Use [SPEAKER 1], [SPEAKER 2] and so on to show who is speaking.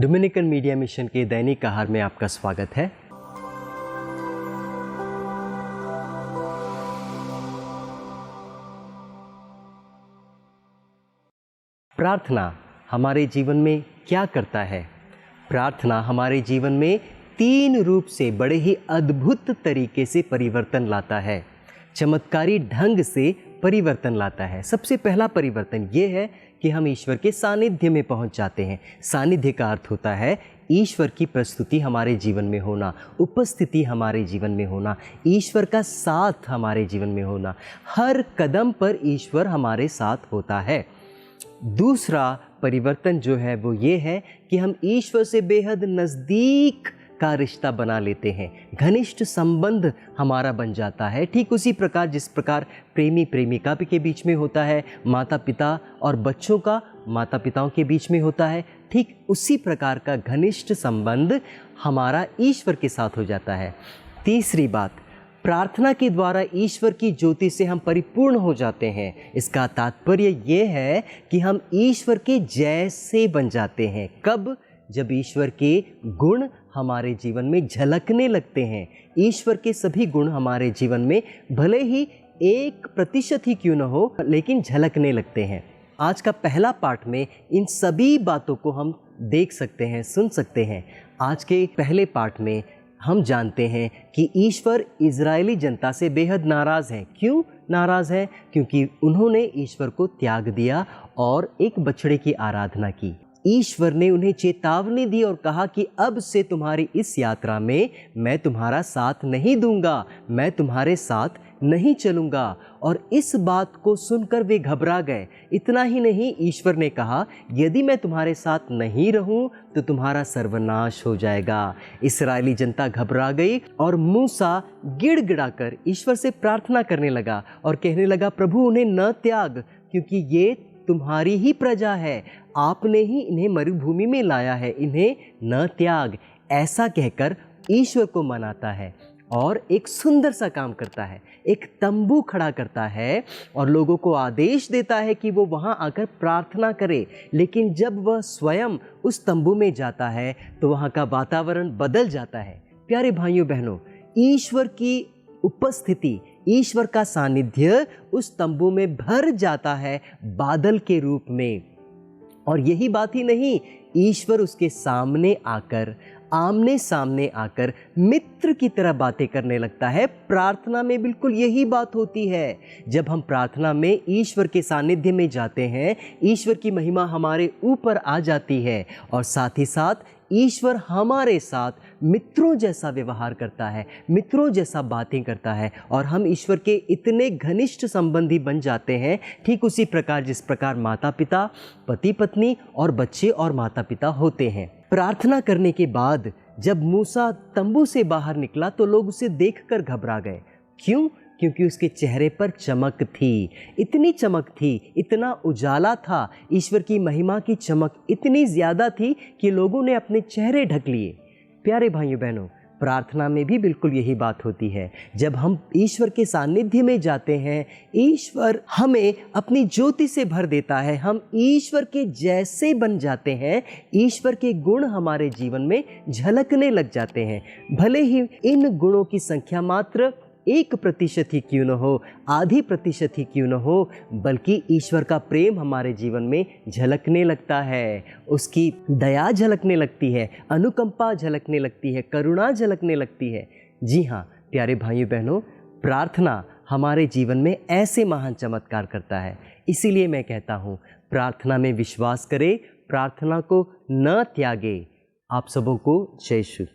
[SPEAKER 1] Dominican media mission के दैनिक आहार में आपका स्वागत है। प्रार्थना हमारे जीवन में क्या करता है? प्रार्थना हमारे जीवन में 3 रूप से बड़े ही अद्भुत तरीके से परिवर्तन लाता है, चमत्कारी ढंग से परिवर्तन लाता है। सबसे पहला परिवर्तन ये है कि हम ईश्वर के सानिध्य में पहुंच जाते हैं। सानिध्य का अर्थ होता है ईश्वर की प्रस्तुति हमारे जीवन में होना, उपस्थिति हमारे जीवन में होना, ईश्वर का साथ हमारे जीवन में होना। हर कदम पर ईश्वर हमारे साथ होता है। दूसरा परिवर्तन जो है वो ये है कि हम ईश्वर से बेहद नज़दीक का रिश्ता बना लेते हैं, घनिष्ठ संबंध हमारा बन जाता है। ठीक उसी प्रकार जिस प्रकार प्रेमी प्रेमिका के बीच में होता है, माता पिता और बच्चों का माता पिताओं के बीच में होता है, ठीक उसी प्रकार का घनिष्ठ संबंध हमारा ईश्वर के साथ हो जाता है। तीसरी बात, प्रार्थना के द्वारा ईश्वर की ज्योति से हम परिपूर्ण हो जाते हैं। इसका तात्पर्य ये है कि हम ईश्वर के जैसे बन जाते हैं। कब? जब ईश्वर के गुण हमारे जीवन में झलकने लगते हैं। ईश्वर के सभी गुण हमारे जीवन में भले ही 1% ही क्यों न हो, लेकिन झलकने लगते हैं। आज का पहला पाठ में इन सभी बातों को हम देख सकते हैं, सुन सकते हैं। आज के पहले पाठ में हम जानते हैं कि ईश्वर इजरायली जनता से बेहद नाराज़ हैं। क्यों नाराज़ हैं? क्योंकि उन्होंने ईश्वर को त्याग दिया और एक बछड़े की आराधना की। ईश्वर ने उन्हें चेतावनी दी और कहा कि अब से तुम्हारी इस यात्रा में मैं तुम्हारा साथ नहीं दूंगा, मैं तुम्हारे साथ नहीं चलूंगा। और इस बात को सुनकर वे घबरा गए। इतना ही नहीं, ईश्वर ने कहा यदि मैं तुम्हारे साथ नहीं रहूं तो तुम्हारा सर्वनाश हो जाएगा। इस्राएली जनता घबरा गई और मूसा गिड़गिड़ाकर ईश्वर से प्रार्थना करने लगा और कहने लगा, प्रभु उन्हें न त्याग, क्योंकि ये तुम्हारी ही प्रजा है, आपने ही इन्हें मरुभूमि में लाया है, इन्हें न त्याग। ऐसा कहकर ईश्वर को मनाता है और एक सुंदर सा काम करता है, एक तंबू खड़ा करता है और लोगों को आदेश देता है कि वो वहाँ आकर प्रार्थना करे। लेकिन जब वह स्वयं उस तंबू में जाता है तो वहाँ का वातावरण बदल जाता है। प्यारे भाइयों बहनों, ईश्वर की उपस्थिति, ईश्वर का सानिध्य उस तंबू में भर जाता है बादल के रूप में। और यही बात ही नहीं, ईश्वर उसके सामने आकर, आमने सामने आकर मित्र की तरह बातें करने लगता है। प्रार्थना में बिल्कुल यही बात होती है। जब हम प्रार्थना में ईश्वर के सानिध्य में जाते हैं, ईश्वर की महिमा हमारे ऊपर आ जाती है और साथ ही साथ ईश्वर हमारे साथ मित्रों जैसा व्यवहार करता है, मित्रों जैसा बातें करता है और हम ईश्वर के इतने घनिष्ठ संबंधी बन जाते हैं। ठीक उसी प्रकार जिस प्रकार माता पिता, पति पत्नी और बच्चे और माता पिता होते हैं। प्रार्थना करने के बाद जब मूसा तंबू से बाहर निकला तो लोग उसे देखकर घबरा गए। क्यों? क्योंकि उसके चेहरे पर चमक थी, इतनी चमक थी, इतना उजाला था, ईश्वर की महिमा की चमक इतनी ज़्यादा थी कि लोगों ने अपने चेहरे ढक लिए। प्यारे भाइयों बहनों, प्रार्थना में भी बिल्कुल यही बात होती है। जब हम ईश्वर के सानिध्य में जाते हैं, ईश्वर हमें अपनी ज्योति से भर देता है, हम ईश्वर के जैसे बन जाते हैं, ईश्वर के गुण हमारे जीवन में झलकने लग जाते हैं। भले ही इन गुणों की संख्या मात्र 1% ही क्यों न हो, आधी प्रतिशत ही क्यों न हो, बल्कि ईश्वर का प्रेम हमारे जीवन में झलकने लगता है, उसकी दया झलकने लगती है, अनुकंपा झलकने लगती है, करुणा झलकने लगती है। जी हाँ प्यारे भाइयों बहनों, प्रार्थना हमारे जीवन में ऐसे महान चमत्कार करता है। इसीलिए मैं कहता हूँ, प्रार्थना में विश्वास करें, प्रार्थना को न त्यागे। आप सबों को जय श्री।